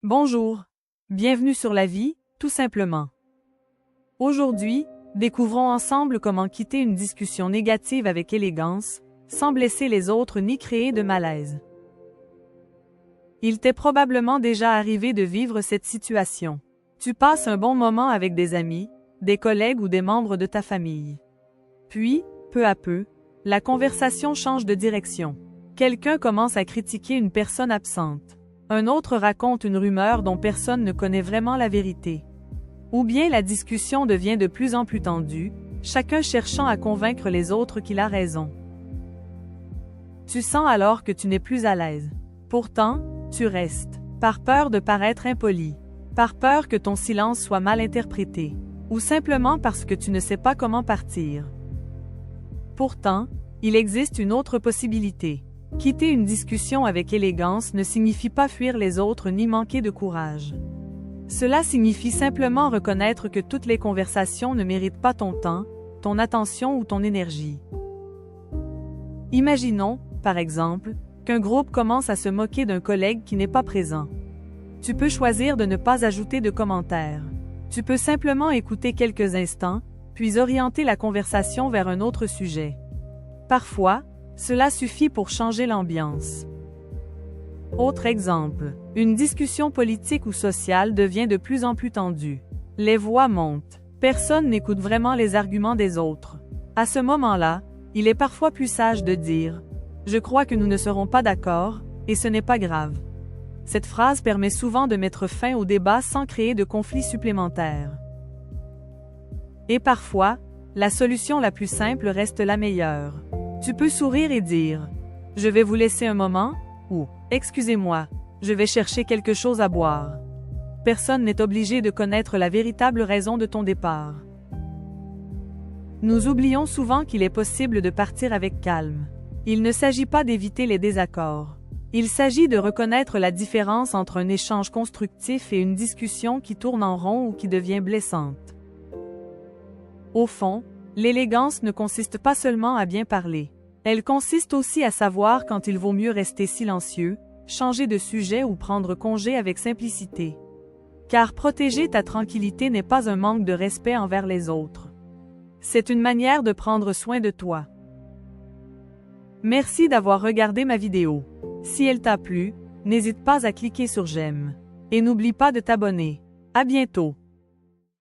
Bonjour. Bienvenue sur la vie, tout simplement. Aujourd'hui, découvrons ensemble comment quitter une discussion négative avec élégance, sans blesser les autres ni créer de malaise. Il t'est probablement déjà arrivé de vivre cette situation. Tu passes un bon moment avec des amis, des collègues ou des membres de ta famille. Puis, peu à peu, la conversation change de direction. Quelqu'un commence à critiquer une personne absente. Un autre raconte une rumeur dont personne ne connaît vraiment la vérité. Ou bien la discussion devient de plus en plus tendue, chacun cherchant à convaincre les autres qu'il a raison. Tu sens alors que tu n'es plus à l'aise. Pourtant, tu restes, par peur de paraître impoli, par peur que ton silence soit mal interprété, ou simplement parce que tu ne sais pas comment partir. Pourtant, il existe une autre possibilité. Quitter une discussion avec élégance ne signifie pas fuir les autres ni manquer de courage. Cela signifie simplement reconnaître que toutes les conversations ne méritent pas ton temps, ton attention ou ton énergie. Imaginons, par exemple, qu'un groupe commence à se moquer d'un collègue qui n'est pas présent. Tu peux choisir de ne pas ajouter de commentaires. Tu peux simplement écouter quelques instants, puis orienter la conversation vers un autre sujet. Parfois, cela suffit pour changer l'ambiance. Autre exemple, une discussion politique ou sociale devient de plus en plus tendue. Les voix montent. Personne n'écoute vraiment les arguments des autres. À ce moment-là, il est parfois plus sage de dire « Je crois que nous ne serons pas d'accord, et ce n'est pas grave ». Cette phrase permet souvent de mettre fin au débat sans créer de conflits supplémentaires. Et parfois, la solution la plus simple reste la meilleure. Tu peux sourire et dire « Je vais vous laisser un moment » ou « Excusez-moi, je vais chercher quelque chose à boire ». Personne n'est obligé de connaître la véritable raison de ton départ. Nous oublions souvent qu'il est possible de partir avec calme. Il ne s'agit pas d'éviter les désaccords. Il s'agit de reconnaître la différence entre un échange constructif et une discussion qui tourne en rond ou qui devient blessante. Au fond, l'élégance ne consiste pas seulement à bien parler. Elle consiste aussi à savoir quand il vaut mieux rester silencieux, changer de sujet ou prendre congé avec simplicité. Car protéger ta tranquillité n'est pas un manque de respect envers les autres. C'est une manière de prendre soin de toi. Merci d'avoir regardé ma vidéo. Si elle t'a plu, n'hésite pas à cliquer sur j'aime. Et n'oublie pas de t'abonner. À bientôt.